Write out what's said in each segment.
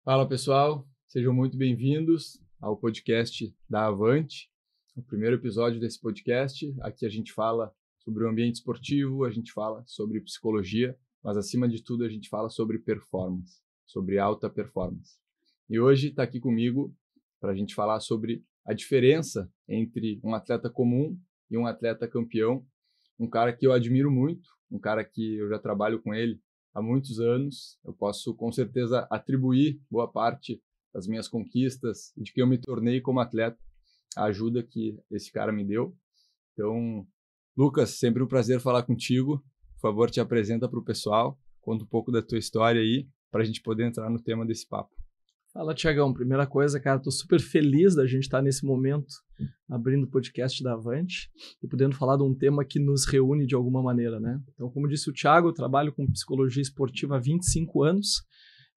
Fala pessoal, sejam muito bem-vindos ao podcast da Avante, o primeiro episódio desse podcast. Aqui a gente fala sobre o ambiente esportivo, a gente fala sobre psicologia, mas acima de tudo a gente fala sobre performance, sobre alta performance. E hoje está aqui comigo para a gente falar sobre a diferença entre um atleta comum e um atleta campeão, um cara que eu admiro muito, um cara que eu já trabalho com ele há muitos anos. Eu posso com certeza atribuir boa parte das minhas conquistas, de que eu me tornei como atleta, a ajuda que esse cara me deu. Então, Lucas, sempre um prazer falar contigo. Por favor, te apresenta para o pessoal, conta um pouco da tua história aí, para a gente poder entrar no tema desse papo. Fala, Tiagão. Primeira coisa, cara, tô super feliz da gente estar nesse momento abrindo o podcast da Avante e podendo falar de um tema que nos reúne de alguma maneira, né? Então, como disse o Thiago, eu trabalho com psicologia esportiva há 25 anos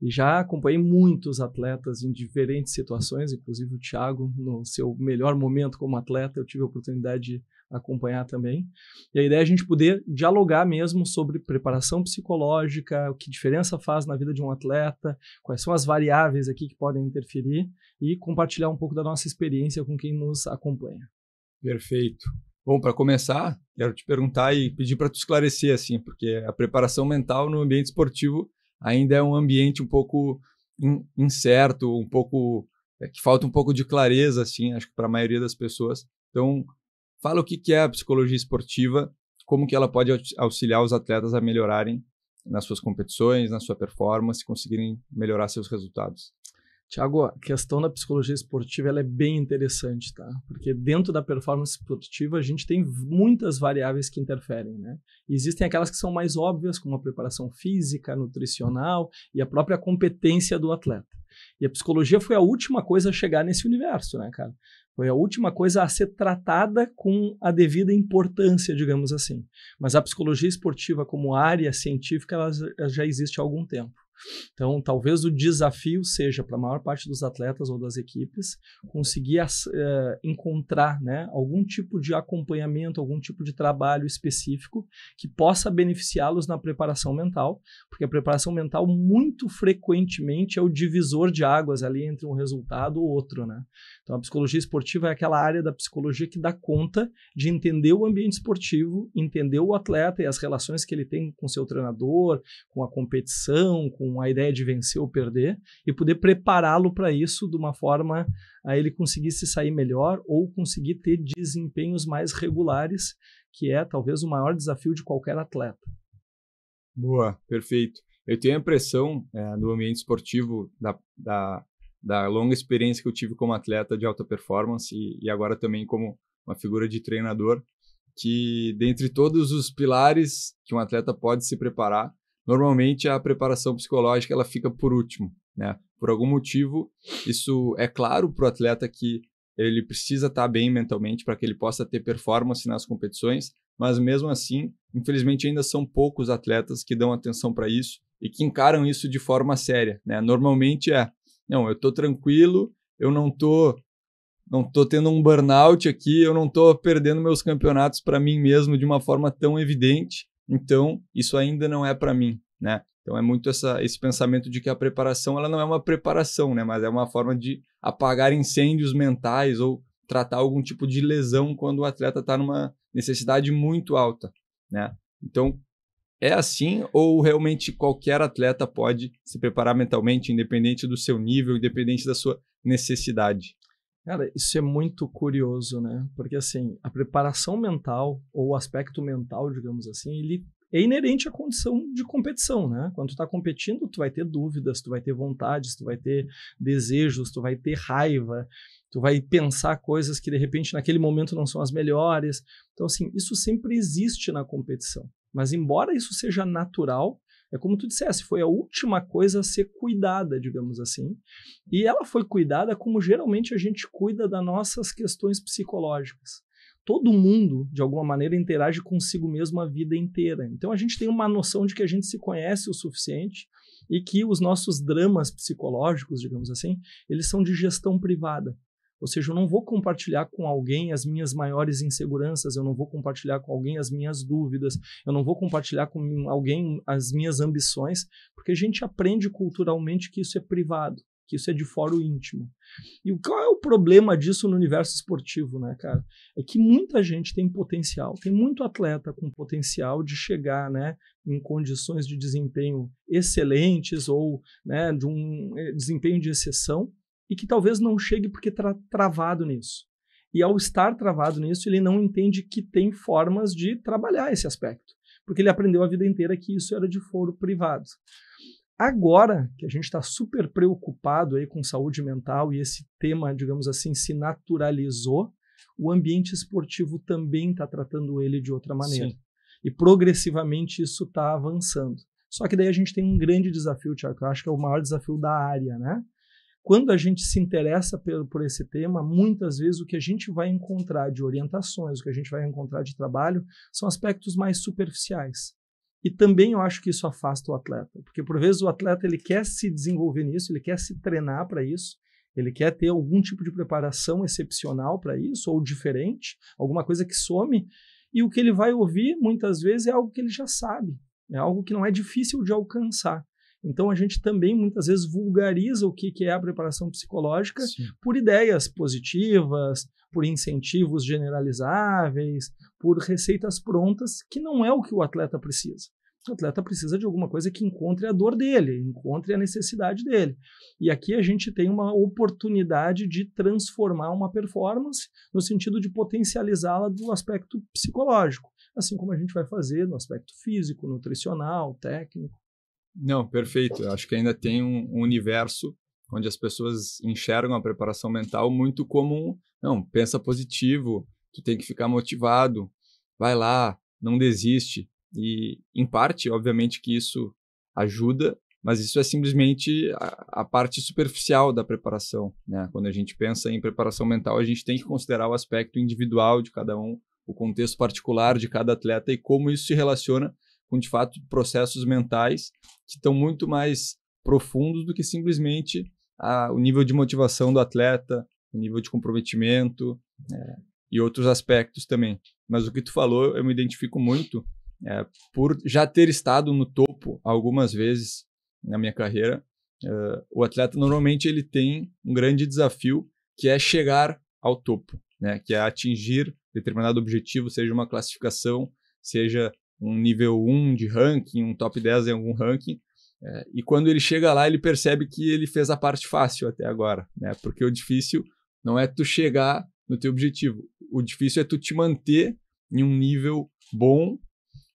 e já acompanhei muitos atletas em diferentes situações, inclusive o Thiago, no seu melhor momento como atleta, eu tive a oportunidade de acompanhar também. E a ideia é a gente poder dialogar mesmo sobre preparação psicológica, o que diferença faz na vida de um atleta, quais são as variáveis aqui que podem interferir e compartilhar um pouco da nossa experiência com quem nos acompanha. Perfeito. Bom, para começar, quero te perguntar e pedir para tu esclarecer, assim, porque a preparação mental no ambiente esportivo ainda é um ambiente um pouco incerto, um pouco que falta um pouco de clareza, assim, acho que para a maioria das pessoas. Então, fala o que é a psicologia esportiva, como que ela pode auxiliar os atletas a melhorarem nas suas competições, na sua performance, conseguirem melhorar seus resultados. Tiago, a questão da psicologia esportiva ela é bem interessante, tá? Porque dentro da performance esportiva a gente tem muitas variáveis que interferem, né? E existem aquelas que são mais óbvias, como a preparação física, nutricional e a própria competência do atleta. E a psicologia foi a última coisa a chegar nesse universo, né, cara? Foi a última coisa a ser tratada com a devida importância, digamos assim. Mas a psicologia esportiva como área científica ela já existe há algum tempo. Então, talvez o desafio seja, para a maior parte dos atletas ou das equipes, conseguir encontrar, né, algum tipo de acompanhamento, algum tipo de trabalho específico que possa beneficiá-los na preparação mental, porque a preparação mental, muito frequentemente, é o divisor de águas ali entre um resultado ou outro, né? Então, a psicologia esportiva é aquela área da psicologia que dá conta de entender o ambiente esportivo, entender o atleta e as relações que ele tem com seu treinador, com a competição, com a ideia de vencer ou perder, e poder prepará-lo para isso de uma forma a ele conseguir se sair melhor ou conseguir ter desempenhos mais regulares, que é talvez o maior desafio de qualquer atleta. Boa, perfeito. Eu tenho a impressão, no ambiente esportivo, da longa experiência que eu tive como atleta de alta performance e agora também como uma figura de treinador, que dentre todos os pilares que um atleta pode se preparar, normalmente a preparação psicológica ela fica por último, né? Por algum motivo, isso é claro para o atleta que ele precisa estar bem mentalmente para que ele possa ter performance nas competições, mas mesmo assim, infelizmente ainda são poucos atletas que dão atenção para isso e que encaram isso de forma séria, né? Normalmente não, eu estou tranquilo, eu não tô tendo um burnout aqui, eu não estou perdendo meus campeonatos para mim mesmo de uma forma tão evidente, então isso ainda não é para mim, né? Então é muito esse pensamento de que a preparação ela não é uma preparação, né? Mas é uma forma de apagar incêndios mentais ou tratar algum tipo de lesão quando o atleta está numa necessidade muito alta, né? Então, é assim ou realmente qualquer atleta pode se preparar mentalmente, independente do seu nível, independente da sua necessidade? Cara, isso é muito curioso, né? Porque, assim, a preparação mental, ou o aspecto mental, digamos assim, ele é inerente à condição de competição, né? Quando tu tá competindo, tu vai ter dúvidas, tu vai ter vontades, tu vai ter desejos, tu vai ter raiva, tu vai pensar coisas que, de repente, naquele momento não são as melhores. Então, assim, isso sempre existe na competição. Mas, embora isso seja natural, é como tu dissesse, foi a última coisa a ser cuidada, digamos assim. E ela foi cuidada como geralmente a gente cuida das nossas questões psicológicas. Todo mundo, de alguma maneira, interage consigo mesmo a vida inteira. Então a gente tem uma noção de que a gente se conhece o suficiente e que os nossos dramas psicológicos, digamos assim, eles são de gestão privada. Ou seja, eu não vou compartilhar com alguém as minhas maiores inseguranças, eu não vou compartilhar com alguém as minhas dúvidas, eu não vou compartilhar com alguém as minhas ambições, porque a gente aprende culturalmente que isso é privado. que isso é de fora o íntimo. E qual é o problema disso no universo esportivo, né, cara? É que muita gente tem potencial, tem muito atleta com potencial de chegar, né, em condições de desempenho excelentes ou, né, de um desempenho de exceção, e que talvez não chegue porque está travado nisso. E ao estar travado nisso, ele não entende que tem formas de trabalhar esse aspecto, porque ele aprendeu a vida inteira que isso era de foro privado. Agora que a gente está super preocupado aí com saúde mental e esse tema, digamos assim, se naturalizou, o ambiente esportivo também está tratando ele de outra maneira. Sim. E progressivamente isso está avançando. Só que daí a gente tem um grande desafio, Thiago, que eu acho que é o maior desafio da área, né? Quando a gente se interessa por esse tema, muitas vezes o que a gente vai encontrar de orientações, o que a gente vai encontrar de trabalho, são aspectos mais superficiais. E também eu acho que isso afasta o atleta, porque por vezes o atleta ele quer se desenvolver nisso, ele quer se treinar para isso, ele quer ter algum tipo de preparação excepcional para isso, ou diferente, alguma coisa que some, e o que ele vai ouvir muitas vezes é algo que ele já sabe, é algo que não é difícil de alcançar. Então, a gente também, muitas vezes, vulgariza o que é a preparação psicológica Sim. por ideias positivas, por incentivos generalizáveis, por receitas prontas, que não é o que o atleta precisa. O atleta precisa de alguma coisa que encontre a dor dele, encontre a necessidade dele. E aqui a gente tem uma oportunidade de transformar uma performance no sentido de potencializá-la do aspecto psicológico, assim como a gente vai fazer no aspecto físico, nutricional, técnico. Não, perfeito. Eu acho que ainda tem um universo onde as pessoas enxergam a preparação mental muito como, não, pensa positivo, tu tem que ficar motivado, vai lá, não desiste. E, em parte, obviamente que isso ajuda, mas isso é simplesmente a parte superficial da preparação, né? Quando a gente pensa em preparação mental, a gente tem que considerar o aspecto individual de cada um, o contexto particular de cada atleta e como isso se relaciona com, de fato, processos mentais que estão muito mais profundos do que simplesmente o nível de motivação do atleta, o nível de comprometimento e outros aspectos também. Mas o que tu falou, eu me identifico muito por já ter estado no topo algumas vezes na minha carreira. O atleta, normalmente, ele tem um grande desafio, que é chegar ao topo, né? Que é atingir determinado objetivo, seja uma classificação, seja um nível 1 de ranking, um top 10 em algum ranking, e quando ele chega lá, ele percebe que ele fez a parte fácil até agora, né? Porque o difícil não é tu chegar no teu objetivo, o difícil é tu te manter em um nível bom,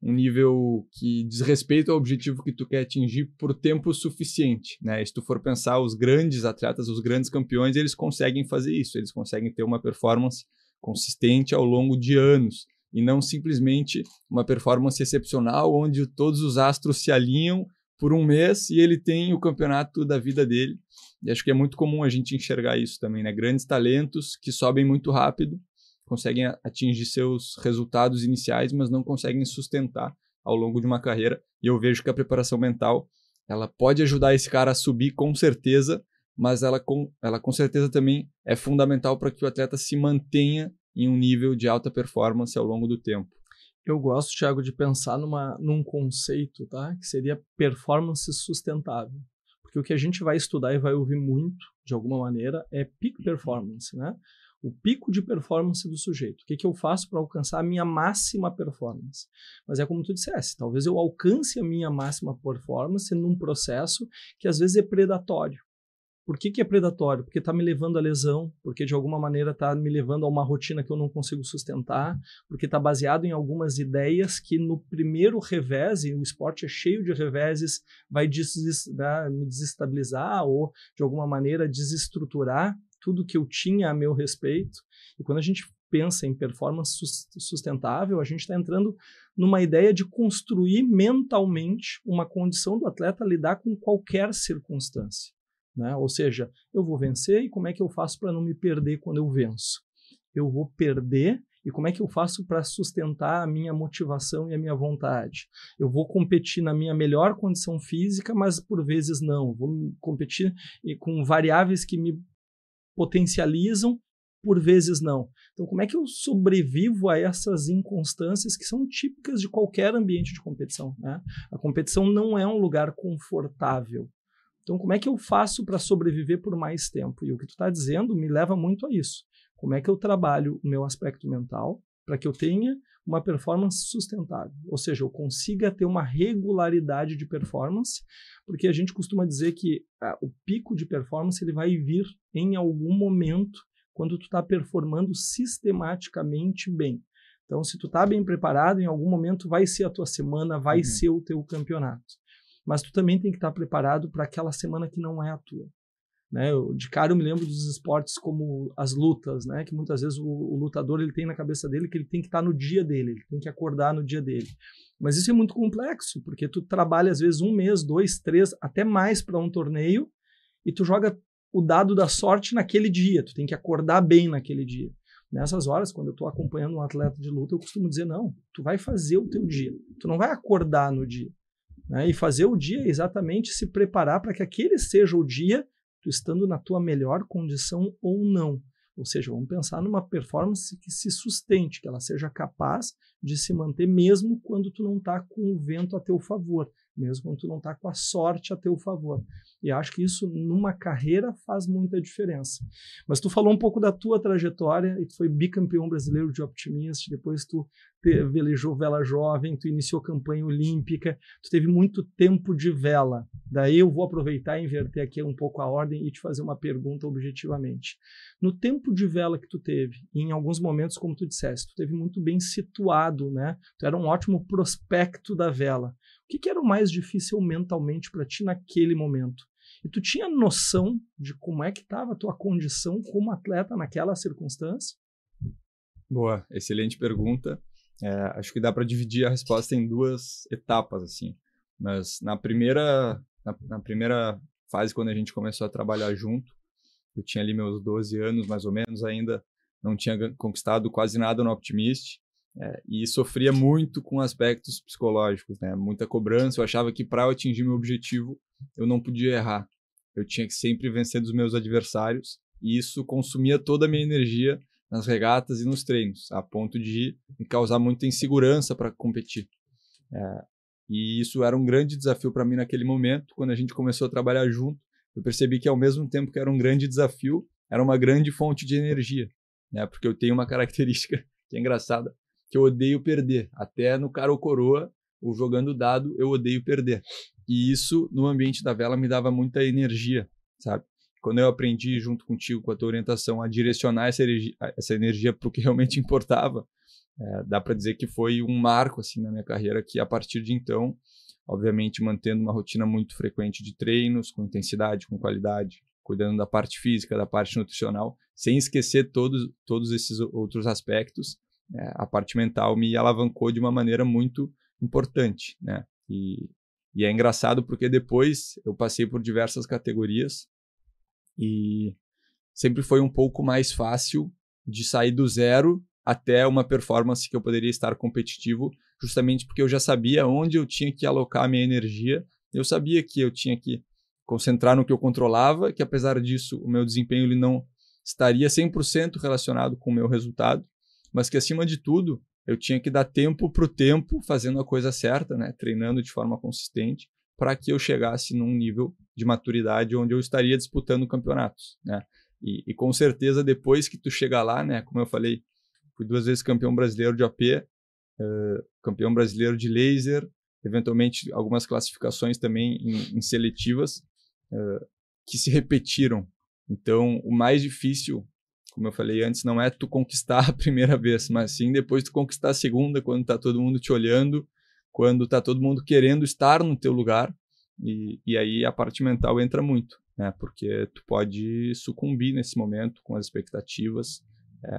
um nível que diz respeito ao objetivo que tu quer atingir por tempo suficiente, né? E se tu for pensar, os grandes atletas, os grandes campeões, eles conseguem fazer isso, eles conseguem ter uma performance consistente ao longo de anos, e não simplesmente uma performance excepcional onde todos os astros se alinham por um mês e ele tem o campeonato da vida dele. E acho que é muito comum a gente enxergar isso também, né? Grandes talentos que sobem muito rápido, conseguem atingir seus resultados iniciais, mas não conseguem sustentar ao longo de uma carreira. E eu vejo que a preparação mental, ela pode ajudar esse cara a subir com certeza, mas ela com certeza também é fundamental para que o atleta se mantenha em um nível de alta performance ao longo do tempo. Eu gosto, Thiago, de pensar num conceito, tá? Que seria performance sustentável. Porque o que a gente vai estudar e vai ouvir muito, de alguma maneira, é peak performance, né? O pico de performance do sujeito. O que eu faço para alcançar a minha máxima performance? Mas é como tu dissesse, talvez eu alcance a minha máxima performance num processo que às vezes é predatório. Por que é predatório? Porque está me levando à lesão, porque de alguma maneira está me levando a uma rotina que eu não consigo sustentar, porque está baseado em algumas ideias que no primeiro revés, e o esporte é cheio de reveses, vai me desestabilizar ou de alguma maneira desestruturar tudo que eu tinha a meu respeito. E quando a gente pensa em performance sustentável, a gente está entrando numa ideia de construir mentalmente uma condição do atleta lidar com qualquer circunstância. Né? Ou seja, eu vou vencer e como é que eu faço para não me perder quando eu venço? Eu vou perder e como é que eu faço para sustentar a minha motivação e a minha vontade? Eu vou competir na minha melhor condição física, mas por vezes não. Vou competir com variáveis que me potencializam, por vezes não. Então, como é que eu sobrevivo a essas inconstâncias que são típicas de qualquer ambiente de competição? Né? A competição não é um lugar confortável. Então, como é que eu faço para sobreviver por mais tempo? E o que tu está dizendo me leva muito a isso. Como é que eu trabalho o meu aspecto mental para que eu tenha uma performance sustentável? Ou seja, eu consiga ter uma regularidade de performance, porque a gente costuma dizer que o pico de performance ele vai vir em algum momento quando tu está performando sistematicamente bem. Então, se tu está bem preparado, em algum momento vai ser a tua semana, vai ser o teu campeonato. Mas tu também tem que estar preparado para aquela semana que não é a tua. Né? De cara eu me lembro dos esportes como as lutas, né? Que muitas vezes o lutador ele tem na cabeça dele que ele tem que estar no dia dele, ele tem que acordar no dia dele. Mas isso é muito complexo, porque tu trabalha às vezes 1 mês, 2, 3, até mais para um torneio e tu joga o dado da sorte naquele dia, tu tem que acordar bem naquele dia. Nessas horas, quando eu estou acompanhando um atleta de luta, eu costumo dizer, não, tu vai fazer o teu dia, tu não vai acordar no dia. Né? E fazer o dia é exatamente se preparar para que aquele seja o dia, tu estando na tua melhor condição ou não. Ou seja, vamos pensar numa performance que se sustente, que ela seja capaz de se manter mesmo quando tu não está com o vento a teu favor, mesmo quando tu não está com a sorte a teu favor. E acho que isso numa carreira faz muita diferença. Mas tu falou um pouco da tua trajetória, e tu foi bicampeão brasileiro de Optimist, depois tu velejou vela jovem, tu iniciou campanha olímpica, tu teve muito tempo de vela. Daí eu vou aproveitar e inverter aqui um pouco a ordem e te fazer uma pergunta objetivamente. No tempo de vela que tu teve, e em alguns momentos, como tu disseste, tu teve muito bem situado, né? Tu era um ótimo prospecto da vela. O que era o mais difícil mentalmente para ti naquele momento? E tu tinha noção de como é que estava a tua condição como atleta naquela circunstância? Boa, excelente pergunta. Acho que dá para dividir a resposta em 2 etapas, assim. Mas na primeira fase, quando a gente começou a trabalhar junto, eu tinha ali meus 12 anos, mais ou menos, ainda não tinha conquistado quase nada no Optimist, e sofria muito com aspectos psicológicos, né? Muita cobrança. Eu achava que para eu atingir meu objetivo, eu não podia errar. Eu tinha que sempre vencer dos meus adversários, e isso consumia toda a minha energia nas regatas e nos treinos, a ponto de me causar muita insegurança para competir. E isso era um grande desafio para mim naquele momento. Quando a gente começou a trabalhar junto, eu percebi que ao mesmo tempo que era um grande desafio, era uma grande fonte de energia, né? Porque eu tenho uma característica que é engraçada, que eu odeio perder. Até no cara ou coroa, ou jogando dado, eu odeio perder. E isso, no ambiente da vela, me dava muita energia, sabe? Quando eu aprendi, junto contigo, com a tua orientação, a direcionar essa energia para o que realmente importava, dá para dizer que foi um marco assim, na minha carreira, que a partir de então, obviamente mantendo uma rotina muito frequente de treinos, com intensidade, com qualidade, cuidando da parte física, da parte nutricional, sem esquecer todos esses outros aspectos, a parte mental me alavancou de uma maneira muito importante, né? E é engraçado porque depois eu passei por diversas categorias e sempre foi um pouco mais fácil de sair do zero até uma performance que eu poderia estar competitivo, justamente porque eu já sabia onde eu tinha que alocar a minha energia, eu sabia que eu tinha que concentrar no que eu controlava, que apesar disso o meu desempenho ele não estaria 100% relacionado com o meu resultado, mas que acima de tudo eu tinha que dar tempo para o tempo, fazendo a coisa certa, né? Treinando de forma consistente, para que eu chegasse num nível de maturidade onde eu estaria disputando campeonatos, né? E com certeza depois que tu chega lá, né? Como eu falei, fui 2 vezes campeão brasileiro de AP, campeão brasileiro de laser, eventualmente algumas classificações também em seletivas que se repetiram. Então, o mais difícil, como eu falei antes, não é tu conquistar a primeira vez, mas sim depois tu conquistar a segunda, quando tá todo mundo te olhando, quando tá todo mundo querendo estar no teu lugar, e aí a parte mental entra muito, né? Porque tu pode sucumbir nesse momento com as expectativas,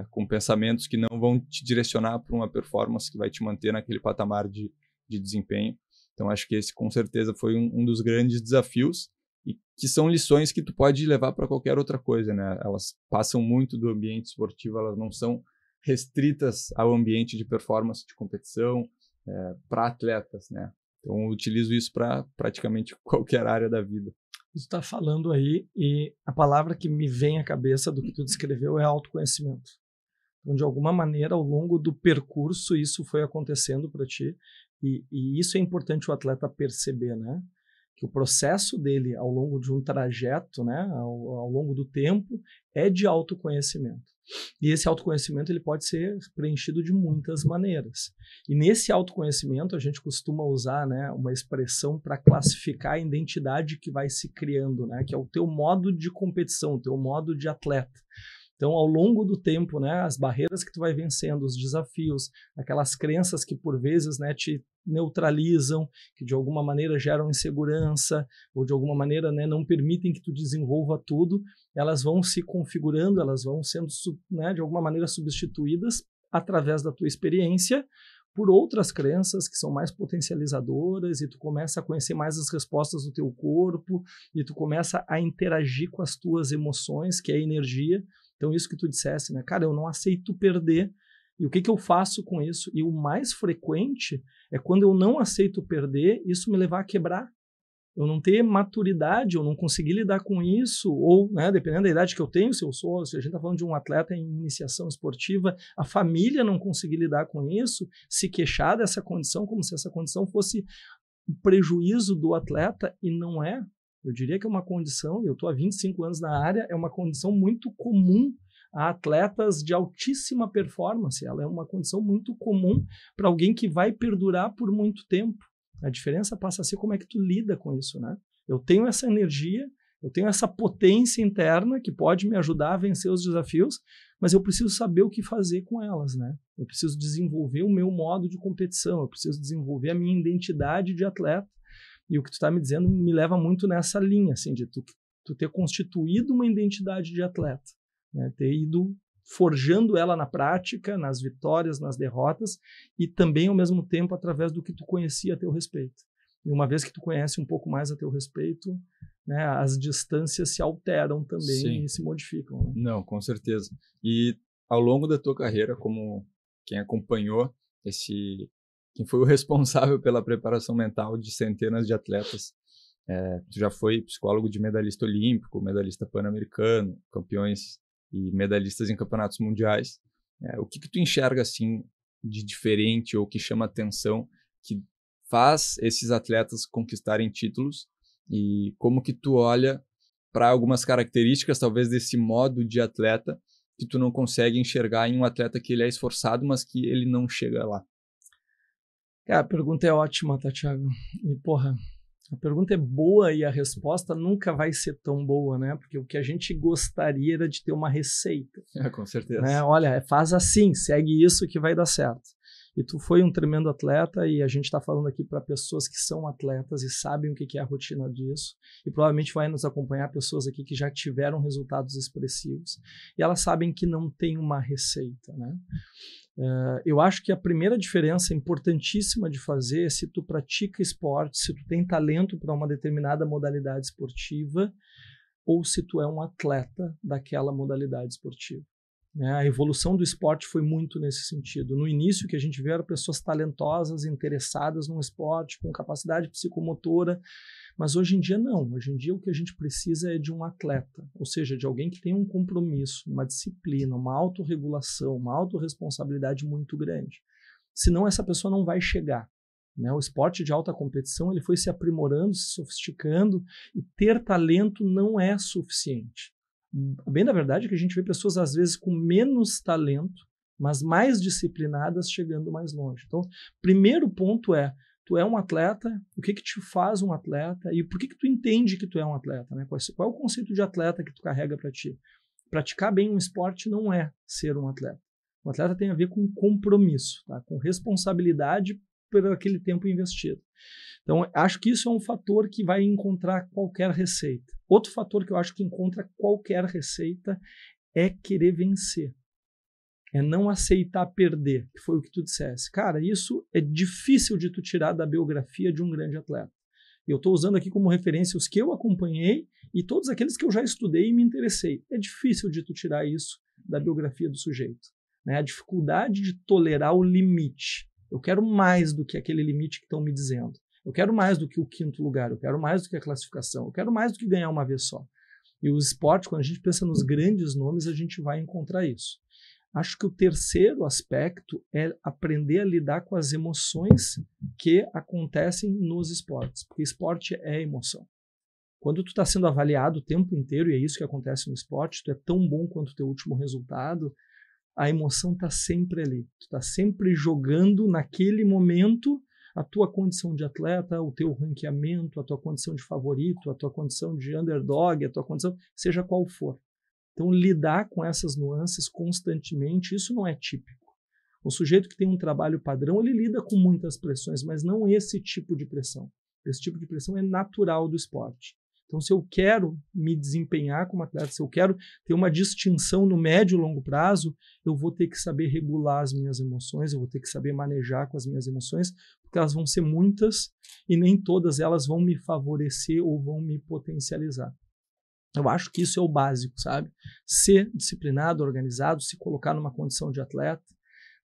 com pensamentos que não vão te direcionar para uma performance que vai te manter naquele patamar de desempenho. Então, acho que esse, com certeza, foi um dos grandes desafios e que são lições que tu pode levar para qualquer outra coisa, né? Elas passam muito do ambiente esportivo, elas não são restritas ao ambiente de performance, de competição, para atletas, né? Então, eu utilizo isso para praticamente qualquer área da vida. Tu está falando aí e a palavra que me vem à cabeça do que tu descreveu é autoconhecimento. Então, de alguma maneira, ao longo do percurso, isso foi acontecendo para ti e isso é importante o atleta perceber, né? que o processo dele ao longo de um trajeto, né, ao longo do tempo, é de autoconhecimento. E esse autoconhecimento ele pode ser preenchido de muitas maneiras. E nesse autoconhecimento a gente costuma usar, né, uma expressão para classificar a identidade que vai se criando, né, que é o teu modo de competição, o teu modo de atleta. Então, ao longo do tempo, né, as barreiras que tu vai vencendo, os desafios, aquelas crenças que por vezes, né, te neutralizam, que de alguma maneira geram insegurança, ou de alguma maneira, né, não permitem que tu desenvolva tudo, elas vão se configurando, elas vão sendo, né, de alguma maneira substituídas através da tua experiência por outras crenças que são mais potencializadoras, e tu começa a conhecer mais as respostas do teu corpo, e tu começa a interagir com as tuas emoções, que é a energia. Então, isso que tu dissesse, né? Cara, eu não aceito perder. E o que eu faço com isso? E o mais frequente é quando eu não aceito perder, isso me levar a quebrar. Eu não ter maturidade, eu não conseguir lidar com isso, ou, né, dependendo da idade que eu tenho, se a gente está falando de um atleta em iniciação esportiva, a família não conseguir lidar com isso, se queixar dessa condição, como se essa condição fosse um prejuízo do atleta, e não é. Eu diria que é uma condição, e eu estou há 25 anos na área, é uma condição muito comum a atletas de altíssima performance. Ela é uma condição muito comum para alguém que vai perdurar por muito tempo. A diferença passa a ser como é que tu lida com isso, né? Eu tenho essa energia, eu tenho essa potência interna que pode me ajudar a vencer os desafios, mas eu preciso saber o que fazer com elas, né? Eu preciso desenvolver o meu modo de competição, eu preciso desenvolver a minha identidade de atleta. E o que tu está me dizendo me leva muito nessa linha, assim, de tu ter constituído uma identidade de atleta, né? Ter ido forjando ela na prática, nas vitórias, nas derrotas, e também, ao mesmo tempo, através do que tu conhecia a teu respeito. E uma vez que tu conhece um pouco mais a teu respeito, né, as distâncias se alteram também. Sim. E se modificam. Né? Não, com certeza. E ao longo da tua carreira, como quem acompanhou quem foi o responsável pela preparação mental de centenas de atletas, tu já foi psicólogo de medalhista olímpico, medalhista pan-americano, campeões e medalhistas em campeonatos mundiais. O que tu enxerga assim de diferente ou que chama atenção, que faz esses atletas conquistarem títulos, e como que tu olha para algumas características talvez desse modo de atleta que tu não consegue enxergar em um atleta que ele é esforçado, mas que ele não chega lá? A pergunta é ótima, tá, Thiago? E, a pergunta é boa e a resposta nunca vai ser tão boa, né? Porque o que a gente gostaria era de ter uma receita. Com certeza. Né? Olha, faz assim, segue isso que vai dar certo. E tu foi um tremendo atleta, e a gente está falando aqui para pessoas que são atletas e sabem o que é a rotina disso. E provavelmente vai nos acompanhar pessoas aqui que já tiveram resultados expressivos. E elas sabem que não tem uma receita, né? Eu acho que a primeira diferença importantíssima de fazer é se tu pratica esporte, se tu tem talento para uma determinada modalidade esportiva, ou se tu é um atleta daquela modalidade esportiva. A evolução do esporte foi muito nesse sentido. No início, que a gente vê eram pessoas talentosas, interessadas no esporte, com capacidade psicomotora, mas hoje em dia não. Hoje em dia o que a gente precisa é de um atleta, ou seja, de alguém que tem um compromisso, uma disciplina, uma autorregulação, uma autorresponsabilidade muito grande. Senão essa pessoa não vai chegar. O esporte de alta competição ele foi se aprimorando, se sofisticando, e ter talento não é suficiente. Bem, na verdade, é que a gente vê pessoas, às vezes, com menos talento, mas mais disciplinadas, chegando mais longe. Então, primeiro ponto é, tu é um atleta, o que te faz um atleta, e por que tu entende que tu é um atleta? Né? Qual é o conceito de atleta que tu carrega para ti? Praticar bem um esporte não é ser um atleta. Um atleta tem a ver com compromisso, tá? Com responsabilidade por aquele tempo investido. Então, acho que isso é um fator que vai encontrar qualquer receita. Outro fator que eu acho que encontra qualquer receita é querer vencer. É não aceitar perder, que foi o que tu dissesse. Cara, isso é difícil de tu tirar da biografia de um grande atleta. Eu estou usando aqui como referência os que eu acompanhei e todos aqueles que eu já estudei e me interessei. É difícil de tu tirar isso da biografia do sujeito. Né? A dificuldade de tolerar o limite. Eu quero mais do que aquele limite que estão me dizendo. Eu quero mais do que o 5º lugar, eu quero mais do que a classificação, eu quero mais do que ganhar uma vez só. E o esporte, quando a gente pensa nos grandes nomes, a gente vai encontrar isso. Acho que o terceiro aspecto é aprender a lidar com as emoções que acontecem nos esportes, porque esporte é emoção. Quando tu está sendo avaliado o tempo inteiro, e é isso que acontece no esporte, tu é tão bom quanto o teu último resultado, a emoção está sempre ali. Tu está sempre jogando naquele momento a tua condição de atleta, o teu ranqueamento, a tua condição de favorito, a tua condição de underdog, a tua condição, seja qual for. Então, lidar com essas nuances constantemente, isso não é típico. O sujeito que tem um trabalho padrão, ele lida com muitas pressões, mas não esse tipo de pressão. Esse tipo de pressão é natural do esporte. Então, se eu quero me desempenhar como atleta, se eu quero ter uma distinção no médio e longo prazo, eu vou ter que saber regular as minhas emoções, eu vou ter que saber manejar com as minhas emoções, porque elas vão ser muitas e nem todas elas vão me favorecer ou vão me potencializar. Eu acho que isso é o básico, sabe? Ser disciplinado, organizado, se colocar numa condição de atleta,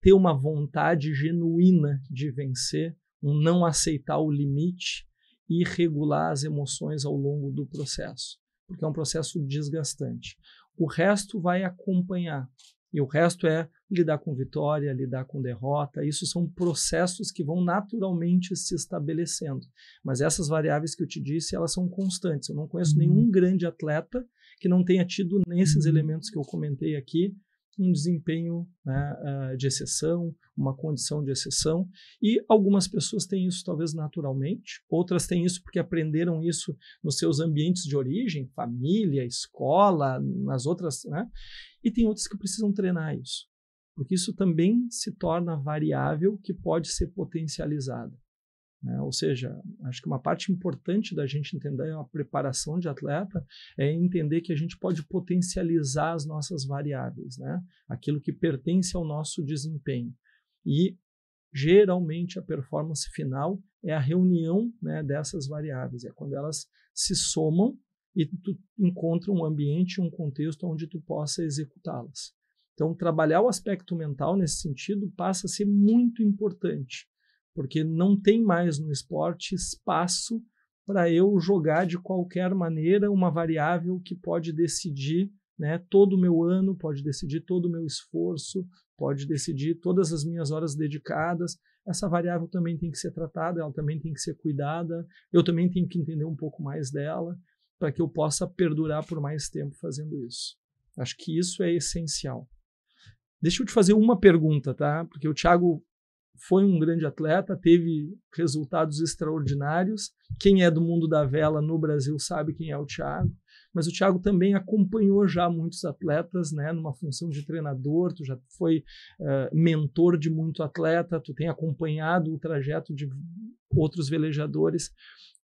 ter uma vontade genuína de vencer, um não aceitar o limite e regular as emoções ao longo do processo, porque é um processo desgastante. O resto vai acompanhar, e o resto é lidar com vitória, lidar com derrota. Isso são processos que vão naturalmente se estabelecendo. Mas essas variáveis que eu te disse, elas são constantes. Eu não conheço nenhum grande atleta que não tenha tido, nesses elementos que eu comentei aqui, um desempenho, né, de exceção, uma condição de exceção. E algumas pessoas têm isso talvez naturalmente, outras têm isso porque aprenderam isso nos seus ambientes de origem, família, escola, nas outras, né? E tem outras que precisam treinar isso, porque isso também se torna variável que pode ser potencializada. Né? Ou seja, acho que uma parte importante da gente entender a preparação de atleta é entender que a gente pode potencializar as nossas variáveis, né? Aquilo que pertence ao nosso desempenho. E, geralmente, a performance final é a reunião, né, dessas variáveis, é quando elas se somam e tu encontra um ambiente, um contexto onde tu possa executá-las. Então, trabalhar o aspecto mental nesse sentido passa a ser muito importante, porque não tem mais no esporte espaço para eu jogar de qualquer maneira uma variável que pode decidir, né, todo o meu ano, pode decidir todo o meu esforço, pode decidir todas as minhas horas dedicadas. Essa variável também tem que ser tratada, ela também tem que ser cuidada, eu também tenho que entender um pouco mais dela, para que eu possa perdurar por mais tempo fazendo isso. Acho que isso é essencial. Deixa eu te fazer uma pergunta, tá? Porque o Thiago foi um grande atleta, teve resultados extraordinários. Quem é do mundo da vela no Brasil sabe quem é o Thiago, mas o Thiago também acompanhou já muitos atletas, né, numa função de treinador, tu já foi mentor de muito atleta, tu tem acompanhado o trajeto de outros velejadores. O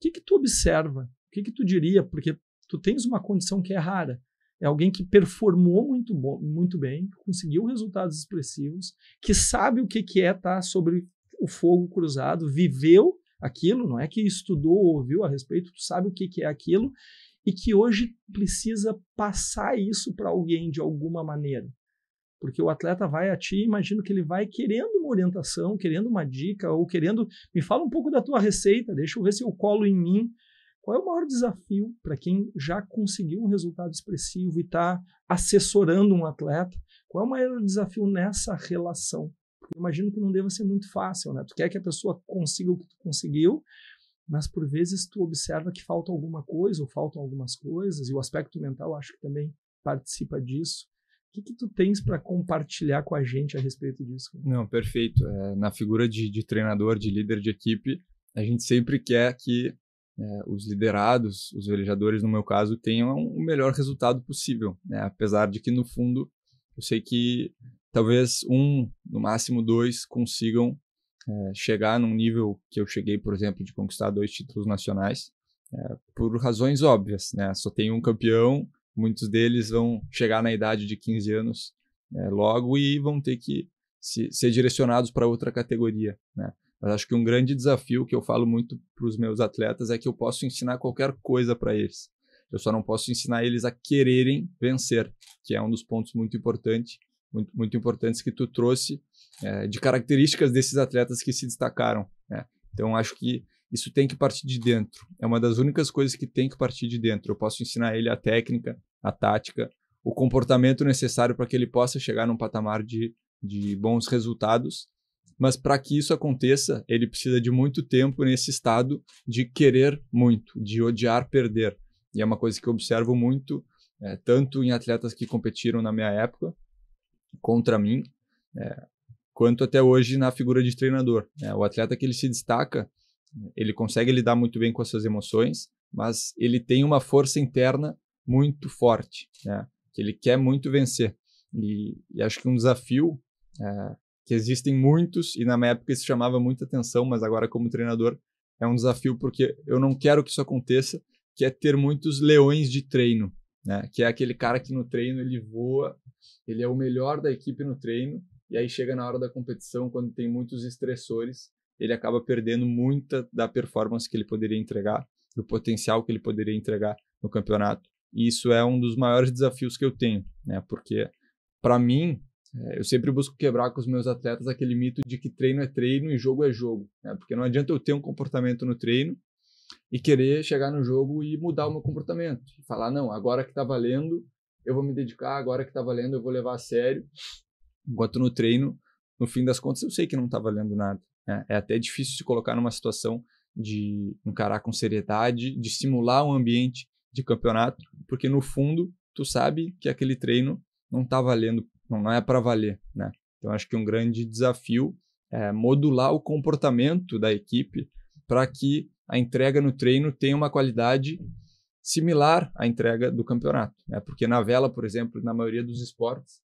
que tu observa? O que tu diria? Porque tu tens uma condição que é rara. É alguém que performou muito bem, conseguiu resultados expressivos, que sabe o que é estar sobre o fogo cruzado, viveu aquilo, não é que estudou ou ouviu a respeito, tu sabe o que é aquilo, e que hoje precisa passar isso para alguém de alguma maneira. Porque o atleta vai a ti, imagino que ele vai querendo uma orientação, querendo uma dica, ou querendo, me fala um pouco da tua receita, deixa eu ver se eu colo em mim. Qual é o maior desafio para quem já conseguiu um resultado expressivo e está assessorando um atleta? Qual é o maior desafio nessa relação? Porque eu imagino que não deva ser muito fácil, né? Tu quer que a pessoa consiga o que tu conseguiu, mas por vezes tu observa que falta alguma coisa ou faltam algumas coisas, e o aspecto mental acho que também participa disso. O que tu tens para compartilhar com a gente a respeito disso? Não, perfeito. Na figura de treinador, de líder de equipe, a gente sempre quer que os liderados, os velejadores, no meu caso, tenham o melhor resultado possível, né? Apesar de que, no fundo, eu sei que talvez no máximo 2, consigam chegar num nível que eu cheguei, por exemplo, de conquistar 2 títulos nacionais, por razões óbvias, né? Só tem um campeão, muitos deles vão chegar na idade de 15 anos logo e vão ter que ser direcionados para outra categoria, né? Mas acho que um grande desafio que eu falo muito para os meus atletas é que eu posso ensinar qualquer coisa para eles. Eu só não posso ensinar eles a quererem vencer, que é um dos pontos muito importantes que tu trouxe de características desses atletas que se destacaram, né? Então, acho que isso tem que partir de dentro. É uma das únicas coisas que tem que partir de dentro. Eu posso ensinar ele a técnica, a tática, o comportamento necessário para que ele possa chegar num patamar de bons resultados. Mas para que isso aconteça, ele precisa de muito tempo nesse estado de querer muito, de odiar perder. E é uma coisa que eu observo muito, tanto em atletas que competiram na minha época, contra mim, quanto até hoje na figura de treinador. O atleta que ele se destaca, ele consegue lidar muito bem com as suas emoções, mas ele tem uma força interna muito forte, que ele quer muito vencer. E acho que um desafio, que existem muitos, e na minha época isso chamava muita atenção, mas agora como treinador é um desafio porque eu não quero que isso aconteça, que é ter muitos leões de treino, que é aquele cara que no treino ele voa, ele é o melhor da equipe no treino, e aí chega na hora da competição, quando tem muitos estressores, ele acaba perdendo muita da performance que ele poderia entregar, do potencial que ele poderia entregar no campeonato. E isso é um dos maiores desafios que eu tenho, porque para mim, eu sempre busco quebrar com os meus atletas aquele mito de que treino é treino e jogo é jogo. Porque não adianta eu ter um comportamento no treino e querer chegar no jogo e mudar o meu comportamento. E falar, não, agora que tá valendo, eu vou me dedicar, agora que tá valendo, eu vou levar a sério. Enquanto no treino, no fim das contas, eu sei que não tá valendo nada. É até difícil se colocar numa situação de encarar com seriedade, de simular um ambiente de campeonato, porque no fundo, tu sabe que aquele treino não tá valendo, não é para valer, Então, acho que um grande desafio é modular o comportamento da equipe para que a entrega no treino tenha uma qualidade similar à entrega do campeonato. Porque na vela, por exemplo, na maioria dos esportes,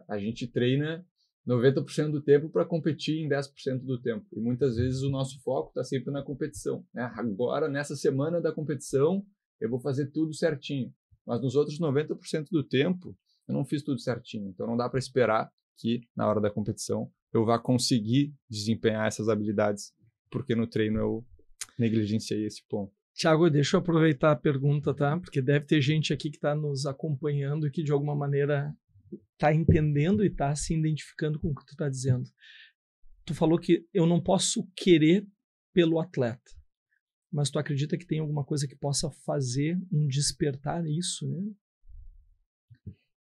a gente treina 90% do tempo para competir em 10% do tempo. E muitas vezes o nosso foco está sempre na competição. Agora, nessa semana da competição, eu vou fazer tudo certinho. Mas nos outros 90% do tempo, eu não fiz tudo certinho. Então, não dá para esperar que, na hora da competição, eu vá conseguir desempenhar essas habilidades, porque no treino eu negligenciei esse ponto. Thiago, deixa eu aproveitar a pergunta, tá? Porque deve ter gente aqui que está nos acompanhando e que, de alguma maneira, está entendendo e está se identificando com o que tu está dizendo. Tu falou que eu não posso querer pelo atleta, mas tu acredita que tem alguma coisa que possa fazer um despertar isso, né?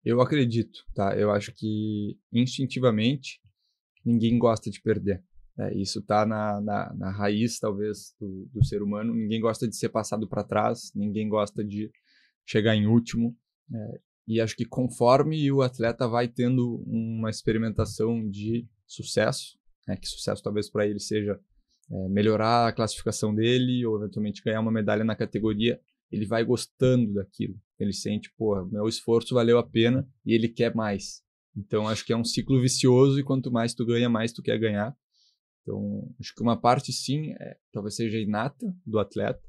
Eu acredito, tá? Eu acho que instintivamente ninguém gosta de perder. Isso está na raiz, talvez, do ser humano. Ninguém gosta de ser passado para trás, ninguém gosta de chegar em último. E acho que conforme o atleta vai tendo uma experimentação de sucesso, que sucesso talvez para ele seja melhorar a classificação dele ou eventualmente ganhar uma medalha na categoria, ele vai gostando daquilo. Ele sente, meu esforço valeu a pena e ele quer mais. Então, acho que é um ciclo vicioso e quanto mais tu ganha, mais tu quer ganhar. Então, acho que uma parte, sim, talvez seja inata do atleta.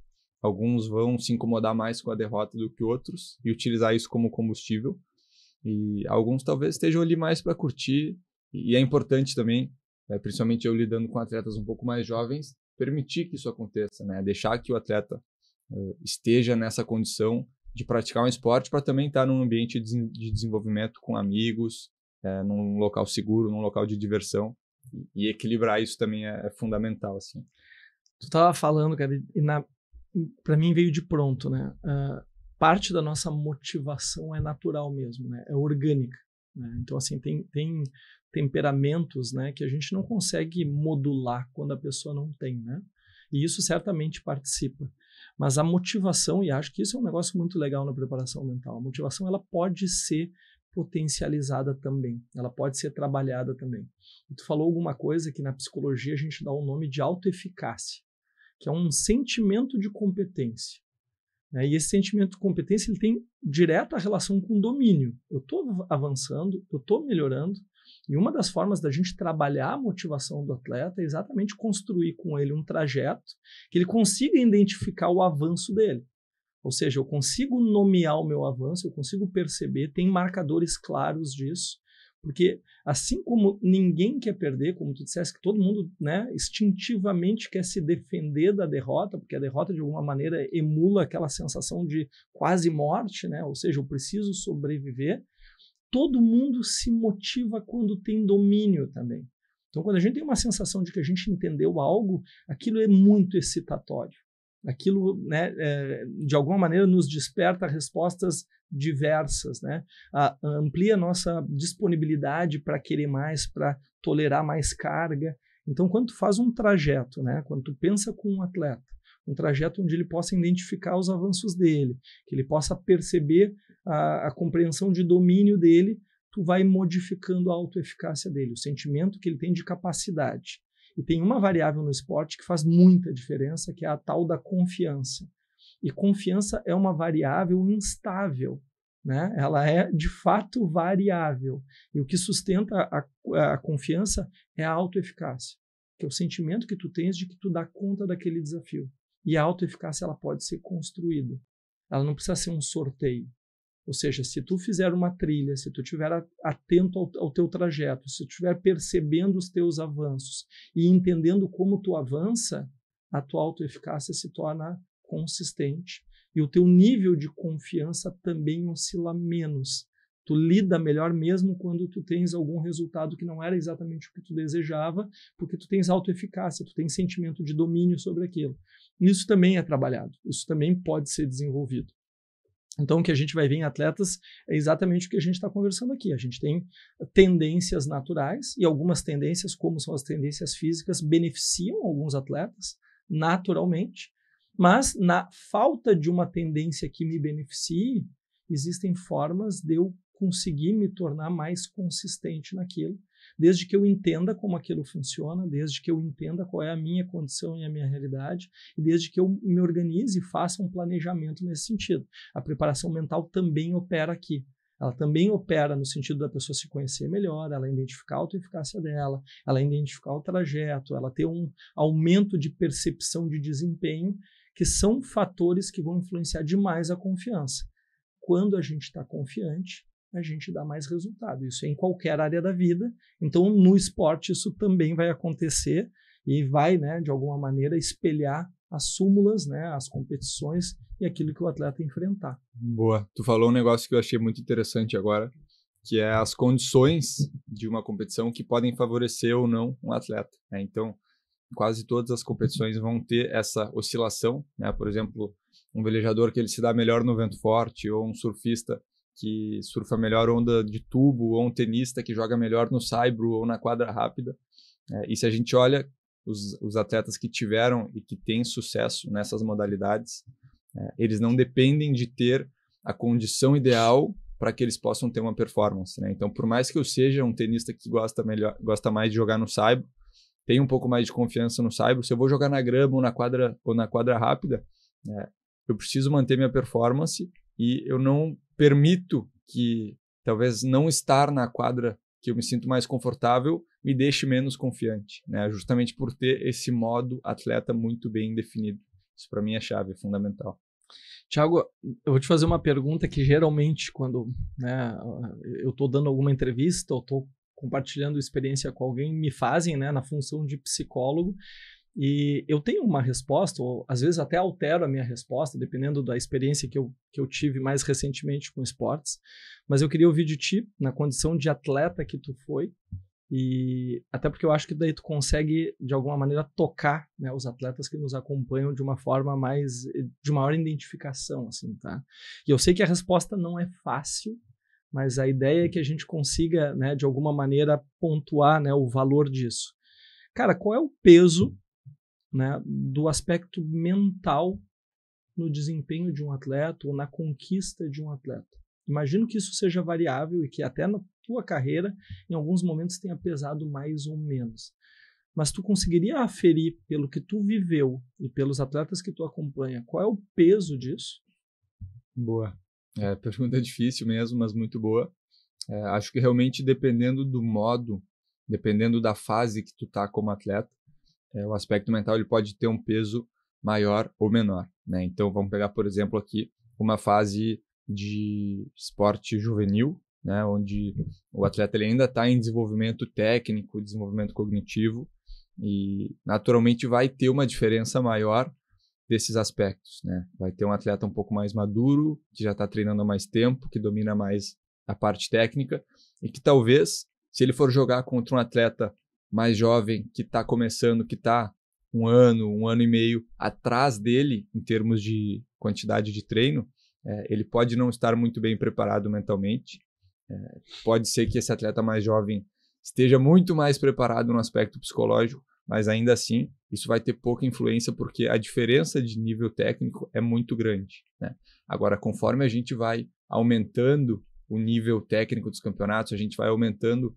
Alguns vão se incomodar mais com a derrota do que outros e utilizar isso como combustível. E alguns talvez estejam ali mais para curtir. E é importante também, principalmente eu lidando com atletas um pouco mais jovens, permitir que isso aconteça, deixar que o atleta esteja nessa condição de praticar um esporte para também estar num ambiente de desenvolvimento com amigos, num local seguro, num local de diversão. E equilibrar isso também é fundamental, assim. Tu estava falando, cara, e para mim veio de pronto, parte da nossa motivação é natural mesmo, é orgânica, Então, assim, tem temperamentos, que a gente não consegue modular quando a pessoa não tem, E isso certamente participa. Mas a motivação, e acho que isso é um negócio muito legal na preparação mental, a motivação ela pode ser potencializada também, ela pode ser trabalhada também. E tu falou alguma coisa que na psicologia a gente dá o nome de autoeficácia, que é um sentimento de competência. E esse sentimento de competência ele tem direta relação com domínio. Eu estou avançando, eu estou melhorando, e uma das formas da gente trabalhar a motivação do atleta é exatamente construir com ele um trajeto que ele consiga identificar o avanço dele. Ou seja, eu consigo nomear o meu avanço, eu consigo perceber, tem marcadores claros disso, porque assim como ninguém quer perder, como tu disseste, que todo mundo instintivamente quer se defender da derrota, porque a derrota de alguma maneira emula aquela sensação de quase morte, ou seja, eu preciso sobreviver, todo mundo se motiva quando tem domínio também. Então, quando a gente tem uma sensação de que a gente entendeu algo, aquilo é muito excitatório. Aquilo, né, de alguma maneira, nos desperta respostas diversas, né? Amplia a nossa disponibilidade para querer mais, para tolerar mais carga. Então, quando tu faz um trajeto, né, quando tu pensa com um atleta, um trajeto onde ele possa identificar os avanços dele, que ele possa perceber a compreensão de domínio dele, tu vai modificando a autoeficácia dele, o sentimento que ele tem de capacidade. E tem uma variável no esporte que faz muita diferença, que é a tal da confiança. E confiança é uma variável instável, né? Ela é, de fato, variável. E o que sustenta a confiança é a autoeficácia, que é o sentimento que tu tens de que tu dá conta daquele desafio. E a autoeficácia ela pode ser construída. Ela não precisa ser um sorteio. Ou seja, se tu fizer uma trilha, se tu estiver atento ao teu trajeto, se tu estiver percebendo os teus avanços e entendendo como tu avança, a tua autoeficácia se torna consistente e o teu nível de confiança também oscila menos. Tu lida melhor mesmo quando tu tens algum resultado que não era exatamente o que tu desejava, porque tu tens autoeficácia, tu tens sentimento de domínio sobre aquilo. Isso também é trabalhado, isso também pode ser desenvolvido. Então, o que a gente vai ver em atletas é exatamente o que a gente está conversando aqui. A gente tem tendências naturais e algumas tendências, como são as tendências físicas, beneficiam alguns atletas naturalmente, mas na falta de uma tendência que me beneficie, existem formas de eu conseguir me tornar mais consistente naquilo, desde que eu entenda como aquilo funciona, desde que eu entenda qual é a minha condição e a minha realidade, e desde que eu me organize e faça um planejamento nesse sentido. A preparação mental também opera aqui. Ela também opera no sentido da pessoa se conhecer melhor, ela identificar a autoeficácia dela, ela identificar o trajeto, ela ter um aumento de percepção de desempenho, que são fatores que vão influenciar demais a confiança. Quando a gente está confiante, a gente dá mais resultado. Isso é em qualquer área da vida. Então, no esporte, isso também vai acontecer e vai, né, de alguma maneira, espelhar as súmulas, né, as competições e aquilo que o atleta enfrentar. Boa. Tu falou um negócio que eu achei muito interessante agora, que é as condições de uma competição que podem favorecer ou não um atleta, né? Então, quase todas as competições vão ter essa oscilação, né? Por exemplo, um velejador que ele se dá melhor no vento forte, ou um surfista que surfa melhor onda de tubo, ou um tenista que joga melhor no saibro ou na quadra rápida. E se a gente olha os atletas que tiveram e que têm sucesso nessas modalidades, eles não dependem de ter a condição ideal para que eles possam ter uma performance, né? Então, por mais que eu seja um tenista que gosta mais de jogar no saibro, tenho um pouco mais de confiança no saibro, se eu vou jogar na grama ou na quadra rápida, eu preciso manter minha performance e eu não permito que talvez não estar na quadra que eu me sinto mais confortável me deixe menos confiante, né? Justamente por ter esse modo atleta muito bem definido. Isso para mim é chave, é fundamental. Tiago, eu vou te fazer uma pergunta que geralmente quando, né, eu estou dando alguma entrevista ou estou compartilhando experiência com alguém, me fazem, né, na função de psicólogo, e eu tenho uma resposta, ou às vezes até altero a minha resposta, dependendo da experiência que eu tive mais recentemente com esportes, mas eu queria ouvir de ti, na condição de atleta que tu foi, e até porque eu acho que daí tu consegue, de alguma maneira, tocar, né, os atletas que nos acompanham de uma forma de maior identificação, assim, tá? E eu sei que a resposta não é fácil, mas a ideia é que a gente consiga, né, de alguma maneira, pontuar, né, o valor disso. Cara, qual é o peso, né, do aspecto mental no desempenho de um atleta ou na conquista de um atleta? Imagino que isso seja variável e que até na tua carreira, em alguns momentos, tenha pesado mais ou menos. Mas tu conseguiria aferir pelo que tu viveu e pelos atletas que tu acompanha, qual é o peso disso? Boa. Pergunta difícil mesmo, mas muito boa. Acho que realmente dependendo do modo, dependendo da fase que tu tá como atleta, o aspecto mental ele pode ter um peso maior ou menor, né? Então vamos pegar, por exemplo, aqui uma fase de esporte juvenil, né, onde o atleta ele ainda está em desenvolvimento técnico, desenvolvimento cognitivo, e naturalmente vai ter uma diferença maior desses aspectos, né? Vai ter um atleta um pouco mais maduro, que já está treinando há mais tempo, que domina mais a parte técnica, e que talvez, se ele for jogar contra um atleta mais jovem, que está começando, que está um ano e meio atrás dele, em termos de quantidade de treino, ele pode não estar muito bem preparado mentalmente. Pode ser que esse atleta mais jovem esteja muito mais preparado no aspecto psicológico, mas ainda assim isso vai ter pouca influência porque a diferença de nível técnico é muito grande, né? Agora, conforme a gente vai aumentando o nível técnico dos campeonatos, a gente vai aumentando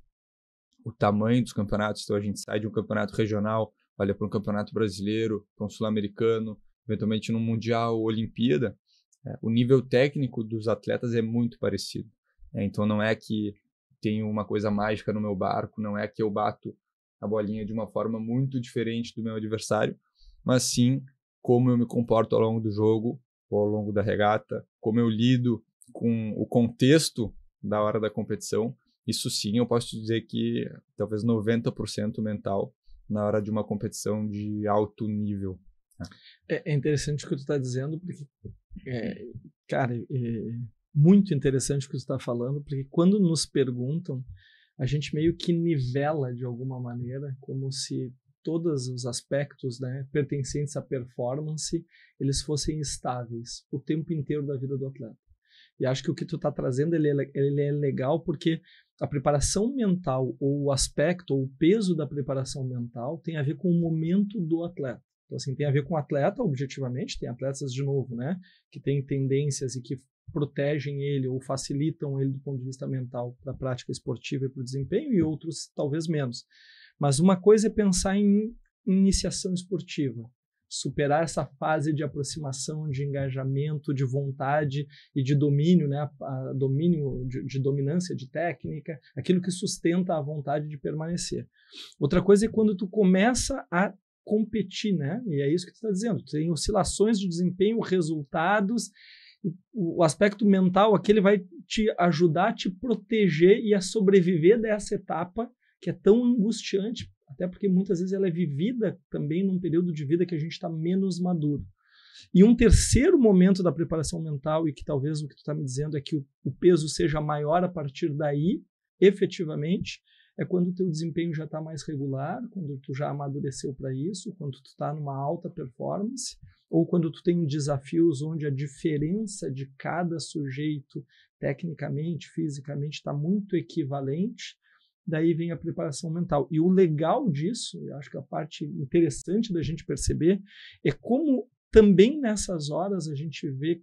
o tamanho dos campeonatos, então a gente sai de um campeonato regional, olha para um campeonato brasileiro, para um sul-americano, eventualmente no Mundial, Olimpíada, o nível técnico dos atletas é muito parecido. Então não é que tenho uma coisa mágica no meu barco, não é que eu bato a bolinha de uma forma muito diferente do meu adversário, mas sim como eu me comporto ao longo do jogo, ou ao longo da regata, como eu lido com o contexto da hora da competição. Isso sim, eu posso te dizer que talvez 90% mental na hora de uma competição de alto nível. É interessante o que tu está dizendo, porque, cara, muito interessante o que tu está falando, porque quando nos perguntam, a gente meio que nivela de alguma maneira, como se todos os aspectos, né, pertencentes à performance, eles fossem estáveis o tempo inteiro da vida do atleta. E acho que o que tu está trazendo, ele é legal porque a preparação mental, ou o aspecto, ou o peso da preparação mental tem a ver com o momento do atleta. Então, assim, tem a ver com o atleta, objetivamente, tem atletas, de novo, né, que têm tendências e que protegem ele ou facilitam ele do ponto de vista mental para a prática esportiva e para o desempenho, e outros talvez menos. Mas uma coisa é pensar em iniciação esportiva, superar essa fase de aproximação, de engajamento, de vontade e de domínio, né? Domínio de dominância de técnica, aquilo que sustenta a vontade de permanecer. Outra coisa é quando tu começa a competir, né? E é isso que tu está dizendo. Tu tem oscilações de desempenho, resultados. O aspecto mental aquele vai te ajudar a te proteger e a sobreviver dessa etapa que é tão angustiante, até porque muitas vezes ela é vivida também num período de vida que a gente está menos maduro. E um terceiro momento da preparação mental, e que talvez o que tu está me dizendo é que o peso seja maior a partir daí, efetivamente, é quando o teu desempenho já está mais regular, quando tu já amadureceu para isso, quando tu está numa alta performance, ou quando tu tem desafios onde a diferença de cada sujeito, tecnicamente, fisicamente, está muito equivalente, daí vem a preparação mental. E o legal disso, eu acho que a parte interessante da gente perceber, é como também nessas horas a gente vê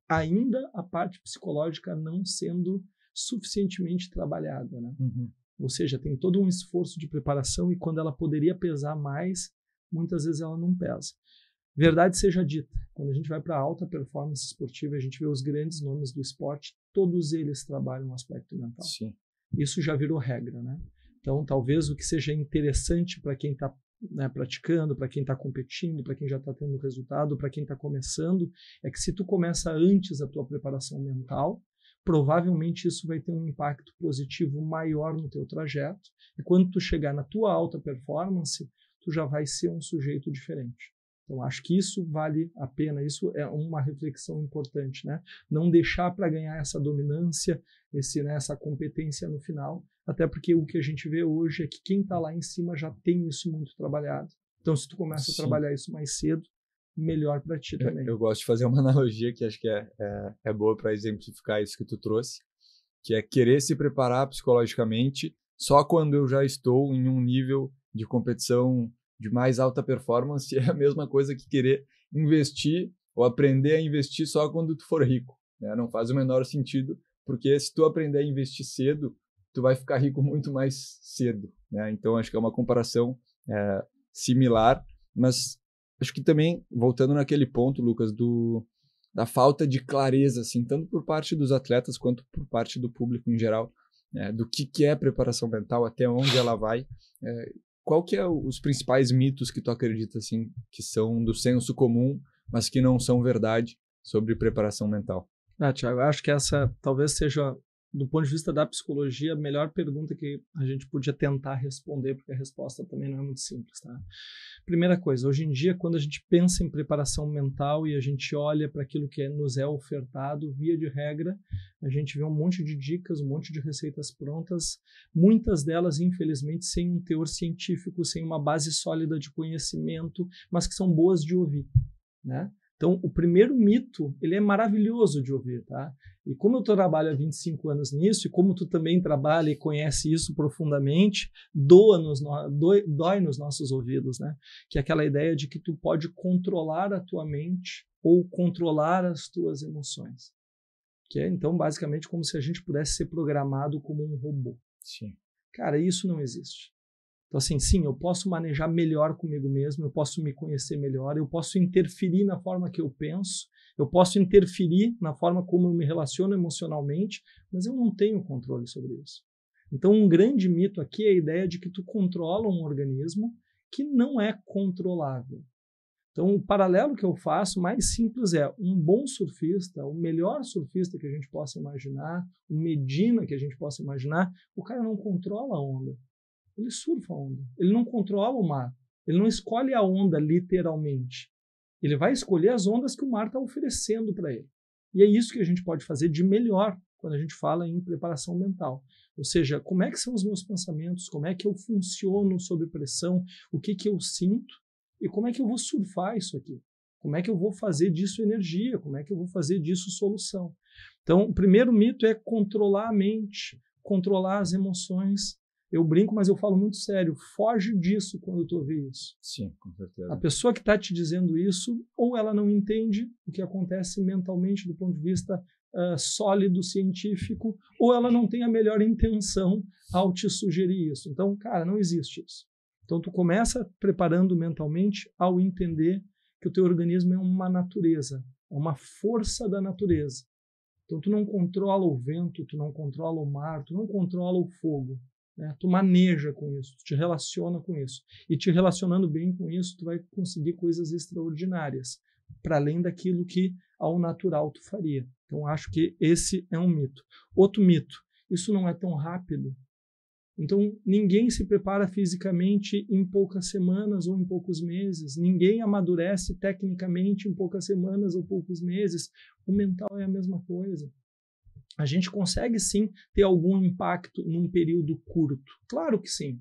ainda a parte psicológica não sendo suficientemente trabalhada, né? Uhum. Ou seja, tem todo um esforço de preparação e quando ela poderia pesar mais, muitas vezes ela não pesa. Verdade seja dita, quando a gente vai para a alta performance esportiva, a gente vê os grandes nomes do esporte, todos eles trabalham o aspecto mental. Sim. Isso já virou regra, né? Então, talvez o que seja interessante para quem está, né, praticando, para quem está competindo, para quem já está tendo resultado, para quem está começando, é que se tu começa antes a tua preparação mental, provavelmente isso vai ter um impacto positivo maior no teu trajeto, e quando tu chegar na tua alta performance, tu já vai ser um sujeito diferente. Então, acho que isso vale a pena, isso é uma reflexão importante, né? Não deixar para ganhar essa dominância, essa competência no final, até porque o que a gente vê hoje é que quem está lá em cima já tem isso muito trabalhado. Então, se tu começa a trabalhar isso mais cedo, melhor para ti também. Eu gosto de fazer uma analogia que acho que é boa para exemplificar isso que tu trouxe, que é querer se preparar psicologicamente só quando eu já estou em um nível de competição de mais alta performance. É a mesma coisa que querer investir ou aprender a investir só quando tu for rico, né? Não faz o menor sentido, porque se tu aprender a investir cedo, tu vai ficar rico muito mais cedo, né? Então, acho que é uma comparação similar, mas acho que também, voltando naquele ponto, Lucas, da falta de clareza, assim, tanto por parte dos atletas quanto por parte do público em geral, do que é preparação mental, até onde ela vai. Qual que é os principais mitos que tu acredita, assim, que são do senso comum, mas que não são verdade sobre preparação mental? Thiago, acho que essa talvez seja do ponto de vista da psicologia, a melhor pergunta que a gente podia tentar responder, porque a resposta também não é muito simples, tá? Primeira coisa, hoje em dia, quando a gente pensa em preparação mental e a gente olha para aquilo que nos é ofertado, via de regra, a gente vê um monte de dicas, um monte de receitas prontas, muitas delas, infelizmente, sem um teor científico, sem uma base sólida de conhecimento, mas que são boas de ouvir, né? Então, o primeiro mito, ele é maravilhoso de ouvir, tá? E como eu trabalho há 25 anos nisso, e como tu também trabalha e conhece isso profundamente, dói nos nossos ouvidos, né? Que é aquela ideia de que tu pode controlar a tua mente ou controlar as tuas emoções. Que é, então, basicamente, como se a gente pudesse ser programado como um robô. Sim. Cara, isso não existe. Então, assim, sim, eu posso manejar melhor comigo mesmo, eu posso me conhecer melhor, eu posso interferir na forma que eu penso, eu posso interferir na forma como eu me relaciono emocionalmente, mas eu não tenho controle sobre isso. Então, um grande mito aqui é a ideia de que tu controla um organismo que não é controlável. Então, o paralelo que eu faço mais simples é um bom surfista, o melhor surfista que a gente possa imaginar, o Medina que a gente possa imaginar, o cara não controla a onda. Ele surfa a onda. Ele não controla o mar. Ele não escolhe a onda literalmente. Ele vai escolher as ondas que o mar está oferecendo para ele. E é isso que a gente pode fazer de melhor quando a gente fala em preparação mental. Ou seja, como é que são os meus pensamentos, como é que eu funciono sob pressão, o que eu sinto e como é que eu vou surfar isso aqui. Como é que eu vou fazer disso energia, como é que eu vou fazer disso solução. Então, o primeiro mito é controlar a mente, controlar as emoções. Eu brinco, mas eu falo muito sério. Foge disso quando tu ouvir isso. Sim, com certeza. A pessoa que está te dizendo isso, ou ela não entende o que acontece mentalmente do ponto de vista sólido, científico, ou ela não tem a melhor intenção ao te sugerir isso. Então, cara, não existe isso. Então, tu começa preparando mentalmente ao entender que o teu organismo é uma natureza, é uma força da natureza. Então, tu não controla o vento, tu não controla o mar, tu não controla o fogo. Né? Tu maneja com isso, tu te relaciona com isso. E te relacionando bem com isso, tu vai conseguir coisas extraordinárias, para além daquilo que ao natural tu faria. Então, acho que esse é um mito. Outro mito, isso não é tão rápido. Então, ninguém se prepara fisicamente em poucas semanas ou em poucos meses. Ninguém amadurece tecnicamente em poucas semanas ou poucos meses. O mental é a mesma coisa. A gente consegue, sim, ter algum impacto num período curto. Claro que sim.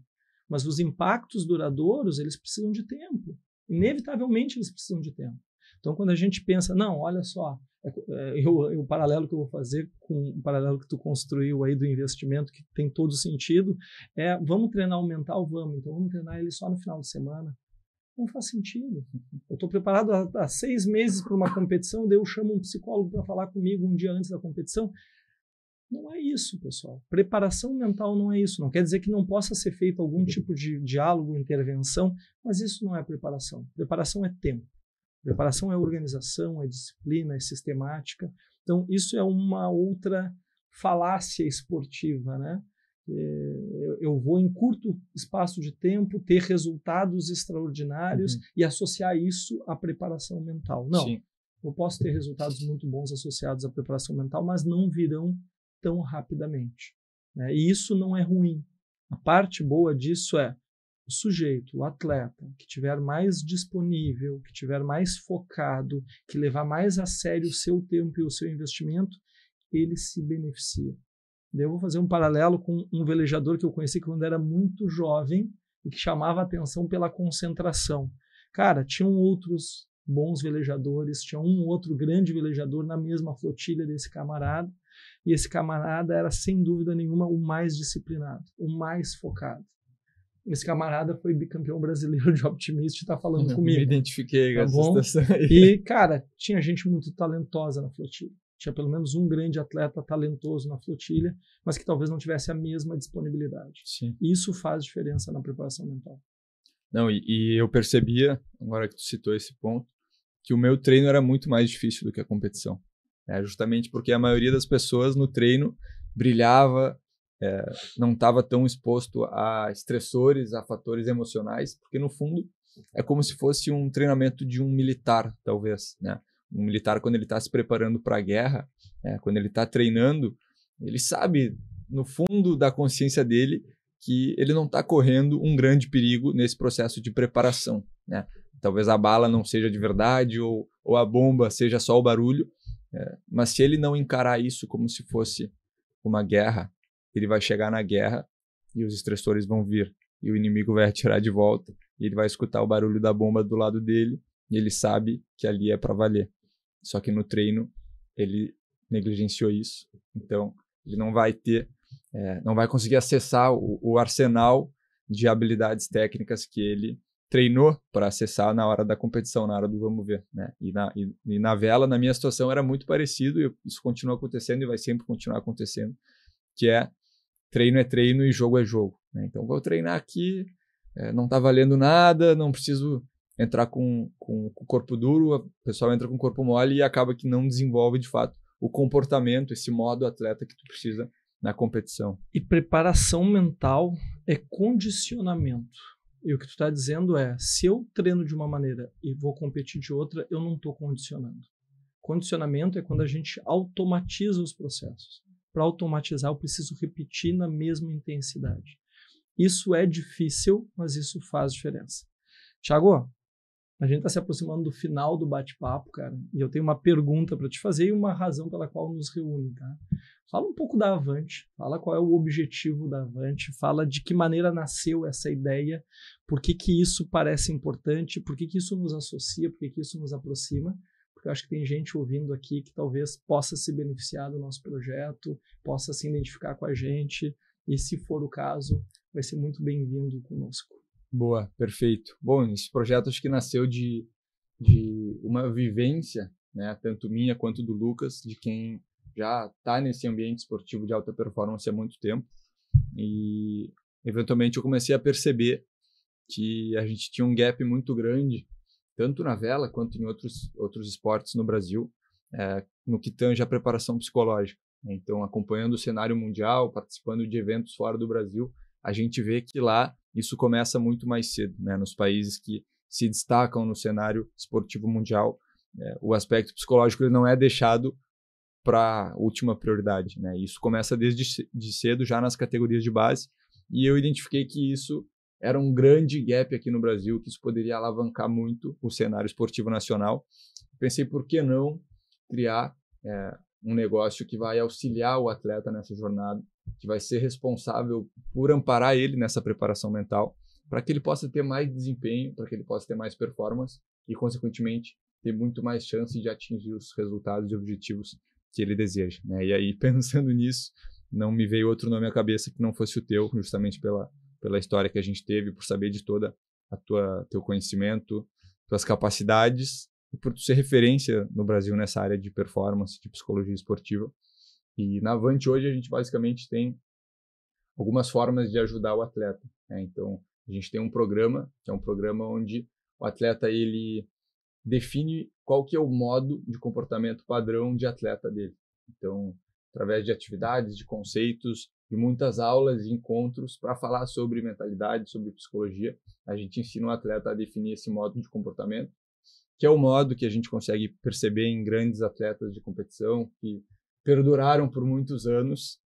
Mas os impactos duradouros, eles precisam de tempo. Inevitavelmente, eles precisam de tempo. Então, quando a gente pensa, não, olha só, o paralelo que eu vou fazer com o paralelo que tu construiu aí do investimento, que tem todo sentido, vamos treinar o mental? Vamos. Então, vamos treinar ele só no final de semana. Não faz sentido. Eu estou preparado há 6 meses para uma competição, daí eu chamo um psicólogo para falar comigo um dia antes da competição. Não é isso, pessoal. Preparação mental não é isso. Não quer dizer que não possa ser feito algum tipo de diálogo, intervenção, mas isso não é preparação. Preparação é tempo. Preparação é organização, é disciplina, é sistemática. Então, isso é uma outra falácia esportiva, né? Eu vou, em curto espaço de tempo, ter resultados extraordinários e associar isso à preparação mental. Não. Sim. Eu posso ter resultados muito bons associados à preparação mental, mas não virão tão rapidamente. Né? E isso não é ruim. A parte boa disso é o sujeito, o atleta, que tiver mais disponível, que tiver mais focado, que levar mais a sério o seu tempo e o seu investimento, ele se beneficia. Eu vou fazer um paralelo com um velejador que eu conheci quando era muito jovem e que chamava a atenção pela concentração. Cara, tinham outros bons velejadores, tinha um outro grande velejador na mesma flotilha desse camarada, e esse camarada era, sem dúvida nenhuma, o mais disciplinado, o mais focado. Esse camarada foi bicampeão brasileiro de Optimist e está falando comigo. Me identifiquei com essa situação aí. E, cara, tinha gente muito talentosa na flotilha. Tinha pelo menos um grande atleta talentoso na flotilha, mas que talvez não tivesse a mesma disponibilidade. Sim. Isso faz diferença na preparação mental. Não, e eu percebia, agora que tu citou esse ponto, que o meu treino era muito mais difícil do que a competição. Justamente porque a maioria das pessoas no treino brilhava, não estava tão exposto a estressores, a fatores emocionais, porque no fundo é como se fosse um treinamento de um militar, talvez, né? Um militar, quando ele está se preparando para a guerra, quando ele está treinando, Ele sabe, no fundo da consciência dele, que ele não está correndo um grande perigo nesse processo de preparação, né? Talvez a bala não seja de verdade ou a bomba seja só o barulho, mas se ele não encarar isso como se fosse uma guerra, ele vai chegar na guerra e os estressores vão vir e o inimigo vai atirar de volta e ele vai escutar o barulho da bomba do lado dele e ele sabe que ali é para valer. Só que no treino ele negligenciou isso, então ele não vai ter, não vai conseguir acessar o arsenal de habilidades técnicas que ele treinou para acessar na hora da competição, na hora do vamos ver, né? E na vela, na minha situação, era muito parecido, e isso continua acontecendo e vai sempre continuar acontecendo, que é treino e jogo é jogo, né? Então, vou treinar aqui, não está valendo nada, não preciso entrar com o corpo duro, o pessoal entra com o corpo mole e acaba que não desenvolve, de fato, o comportamento, esse modo atleta que tu precisa na competição. E preparação mental é condicionamento. E o que tu está dizendo é, se eu treino de uma maneira e vou competir de outra, eu não estou condicionando. Condicionamento é quando a gente automatiza os processos. Para automatizar, eu preciso repetir na mesma intensidade. Isso é difícil, mas isso faz diferença. Thiago, a gente está se aproximando do final do bate-papo, cara, e eu tenho uma pergunta para te fazer e uma razão pela qual nos reúne, tá? Fala um pouco da Avante, fala qual é o objetivo da Avante, fala de que maneira nasceu essa ideia, por que isso parece importante, por que isso nos associa, por que isso nos aproxima, porque eu acho que tem gente ouvindo aqui que talvez possa se beneficiar do nosso projeto, possa se identificar com a gente, e se for o caso, vai ser muito bem-vindo conosco. Boa, perfeito. Bom, esse projeto acho que nasceu de uma vivência, né, tanto minha quanto do Lucas, de quem já está nesse ambiente esportivo de alta performance há muito tempo. E, eventualmente, eu comecei a perceber que a gente tinha um gap muito grande, tanto na vela quanto em outros esportes no Brasil, no que tange a preparação psicológica. Então, acompanhando o cenário mundial, participando de eventos fora do Brasil, a gente vê que lá isso começa muito mais cedo, né? Nos países que se destacam no cenário esportivo mundial, o aspecto psicológico ele não é deixado para a última prioridade, né? Isso começa desde cedo, já nas categorias de base, e eu identifiquei que isso era um grande gap aqui no Brasil, que isso poderia alavancar muito o cenário esportivo nacional. Pensei, por que não criar um negócio que vai auxiliar o atleta nessa jornada, que vai ser responsável por amparar ele nessa preparação mental, para que ele possa ter mais desempenho, para que ele possa ter mais performance e, consequentemente, ter muito mais chance de atingir os resultados e objetivos que ele deseja, né? E aí, pensando nisso, não me veio outro nome à cabeça que não fosse o teu, justamente pela história que a gente teve, por saber de toda teu conhecimento, tuas capacidades, e por tu ser referência no Brasil nessa área de performance, de psicologia esportiva. E na Avante hoje a gente basicamente tem algumas formas de ajudar o atleta, né? Então, a gente tem um programa, que é um programa onde o atleta ele define qual que é o modo de comportamento padrão de atleta dele. Então, através de atividades, de conceitos, de muitas aulas e encontros para falar sobre mentalidade, sobre psicologia, a gente ensina o atleta a definir esse modo de comportamento, que é o modo que a gente consegue perceber em grandes atletas de competição que perduraram por muitos anos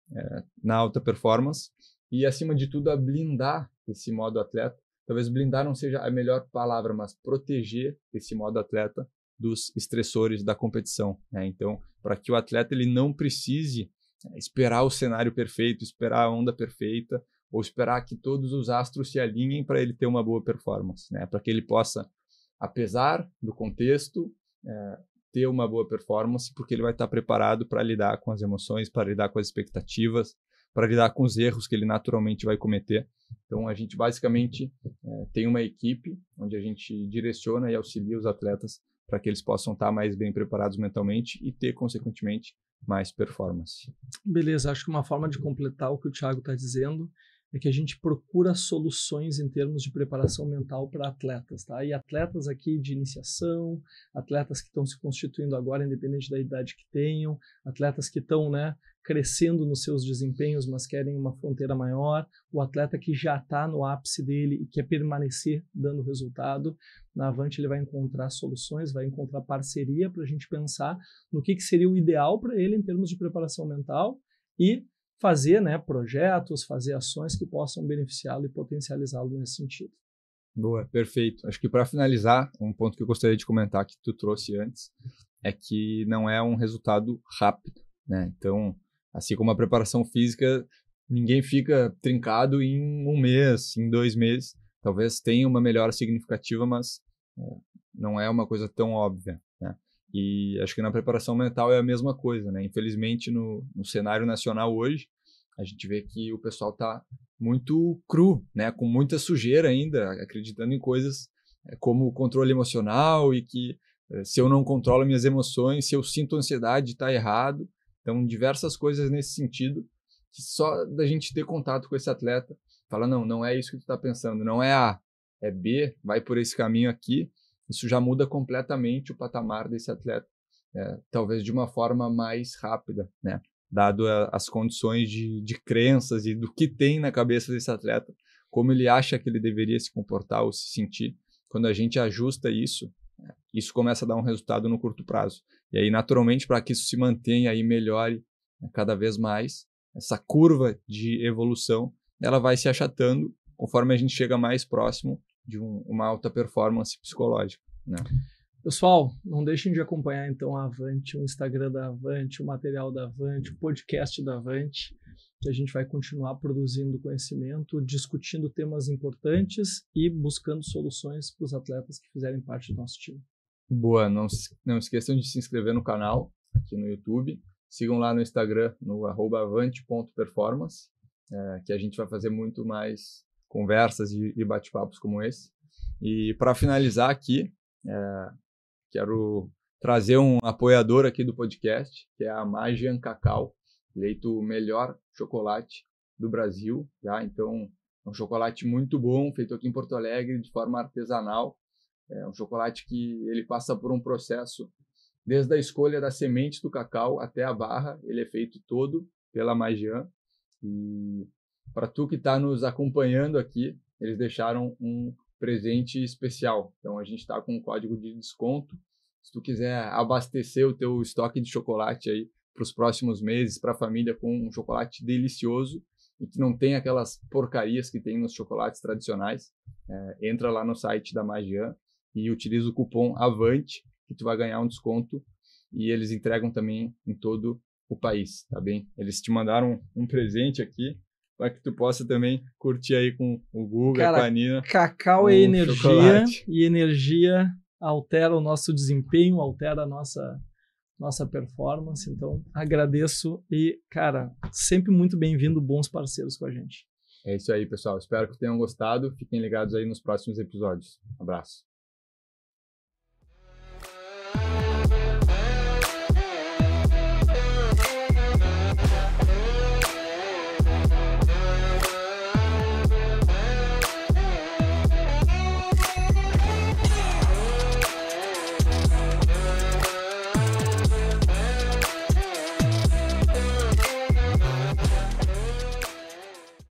na alta performance e, acima de tudo, a blindar esse modo atleta. Talvez blindar não seja a melhor palavra, mas proteger esse modo atleta dos estressores da competição, né? Então, para que o atleta ele não precise esperar o cenário perfeito, esperar a onda perfeita, ou esperar que todos os astros se alinhem para ele ter uma boa performance, né? Para que ele possa, apesar do contexto, ter uma boa performance, porque ele vai estar preparado para lidar com as emoções, para lidar com as expectativas, para lidar com os erros que ele naturalmente vai cometer. Então, a gente basicamente tem uma equipe onde a gente direciona e auxilia os atletas para que eles possam estar mais bem preparados mentalmente e ter, consequentemente, mais performance. Beleza, acho que uma forma de completar o que o Thiago está dizendo é que a gente procura soluções em termos de preparação mental para atletas, tá? E atletas aqui de iniciação, atletas que estão se constituindo agora, independente da idade que tenham, atletas que estão, né, crescendo nos seus desempenhos, mas querem uma fronteira maior, o atleta que já está no ápice dele e quer permanecer dando resultado. Na Avante ele vai encontrar soluções, vai encontrar parceria para a gente pensar no que seria o ideal para ele em termos de preparação mental e fazer, né, projetos, fazer ações que possam beneficiá-lo e potencializá-lo nesse sentido. Boa, perfeito. Acho que para finalizar, um ponto que eu gostaria de comentar que tu trouxe antes é que não é um resultado rápido, né? Então, assim como a preparação física, ninguém fica trincado em 1 mês, em 2 meses. Talvez tenha uma melhora significativa, mas não é uma coisa tão óbvia, né? E acho que na preparação mental é a mesma coisa, né? Infelizmente, no cenário nacional hoje, a gente vê que o pessoal está muito cru, né? Com muita sujeira ainda, acreditando em coisas como o controle emocional e que se eu não controlo minhas emoções, se eu sinto ansiedade, está errado. Então, diversas coisas nesse sentido, que só da gente ter contato com esse atleta, fala, não é isso que tu está pensando, não é A, é B, vai por esse caminho aqui, isso já muda completamente o patamar desse atleta, talvez de uma forma mais rápida, né? Dado as condições de crenças e do que tem na cabeça desse atleta, como ele acha que ele deveria se comportar ou se sentir. Quando a gente ajusta isso, isso começa a dar um resultado no curto prazo. E aí, naturalmente, para que isso se mantenha e melhore cada vez mais, essa curva de evolução, ela vai se achatando conforme a gente chega mais próximo de uma alta performance psicológica, né? Pessoal, não deixem de acompanhar então a Avante, o Instagram da Avante, o material da Avante, o podcast da Avante, que a gente vai continuar produzindo conhecimento, discutindo temas importantes e buscando soluções para os atletas que fizerem parte do nosso time. Boa, não esqueçam de se inscrever no canal aqui no YouTube, sigam lá no Instagram, no @avante.performance, que a gente vai fazer muito mais conversas e bate-papos como esse. E para finalizar aqui, quero trazer um apoiador aqui do podcast, que é a Magian Cacau, eleito o melhor chocolate do Brasil. Já? Então, é um chocolate muito bom, feito aqui em Porto Alegre de forma artesanal. É um chocolate que ele passa por um processo, desde a escolha da semente do cacau até a barra, ele é feito todo pela Magian. E para tu que está nos acompanhando aqui, eles deixaram um presente especial. Então, a gente está com um código de desconto. Se tu quiser abastecer o teu estoque de chocolate aí para os próximos meses, para a família, com um chocolate delicioso e que não tem aquelas porcarias que tem nos chocolates tradicionais, entra lá no site da Magian e utiliza o cupom AVANTE, que tu vai ganhar um desconto, e eles entregam também em todo o país, tá bem? Eles te mandaram um presente aqui, para que tu possa também curtir aí com o Guga, Cara, com a Nina. Cacau é energia, chocolate. e energia altera o nosso desempenho, altera a nossa performance. Então, agradeço e, cara, sempre muito bem-vindo, bons parceiros com a gente. É isso aí, pessoal. Espero que tenham gostado. Fiquem ligados aí nos próximos episódios. Um abraço.